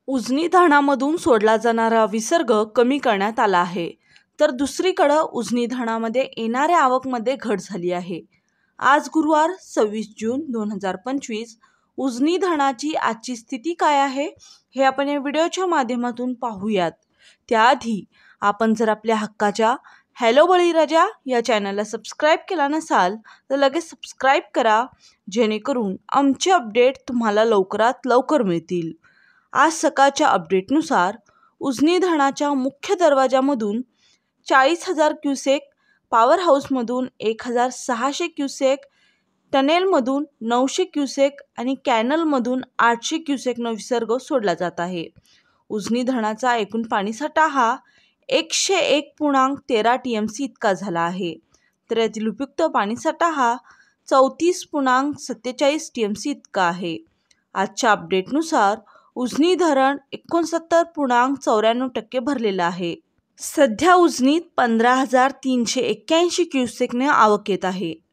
उजनी धरणामधून सोडला जाणारा विसर्ग कमी करण्यात आला आहे, तर दुसरीकडे उजनी धरणामध्ये येणाऱ्या आवकमध्ये घट झाली आहे. आज गुरुवार 26 जून 2025 उजनी धरणाची आजची स्थिती काय आहे हे आपण या व्हिडिओच्या माध्यमातून पाहूयात. त्याआधी आपण जर आपल्या हक्काच्या हॅलो बळीराजा या चॅनलला सबस्क्राईब केला नसाल तर लगेच सबस्क्राईब करा, जेणेकरून आमचे अपडेट तुम्हाला लवकरात लवकर मिळतील. आज सकाळच्या अपडेटनुसार उजनी धरणाच्या मुख्य दरवाजामधून 40,000 क्युसेक, पॉवर हाऊसमधून 1,600 क्युसेक, टनेलमधून 900 क्युसेक आणि कॅनलमधून 800 क्युसेकनं विसर्ग सोडला जात आहे. उजनी धरणाचा एकूण पाणीसाठा हा 101.13 TMC इतका झाला आहे, तर यातील उपयुक्त पाणीसाठा हा 34.47 TMC इतका आहे. आजच्या अपडेटनुसार उजनी धरण 69.94% भरलेलं आहे. सध्या उजनीत 15,381 क्युसेकने आवक येत आहे.